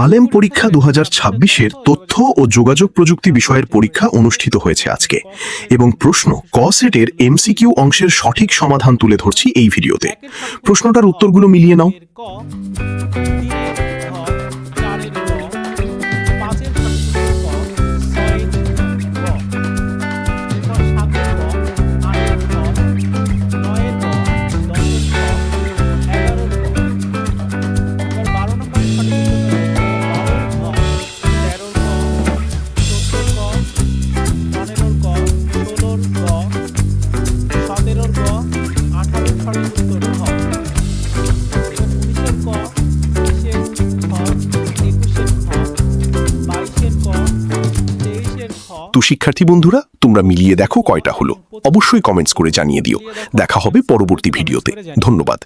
আলেম পরীক্ষা 2026-এর তথ্য ও যোগাযোগ প্রযুক্তি বিষয়ের পরীক্ষা অনুষ্ঠিত হয়েছে আজকে এবং প্রশ্ন ক সেটের এমসিকিউ অংশের সঠিক সমাধান তুলে ধরছি এই ভিডিওতে। প্রশ্নটার উত্তরগুলো মিলিয়ে নাও। তো শিক্ষার্থী বন্ধুরা, তোমরা মিলিয়ে দেখো কয়টা হলো। অবশ্যই কমেন্টস করে জানিয়ে দিও। দেখা হবে পরবর্তী ভিডিওতে। ধন্যবাদ।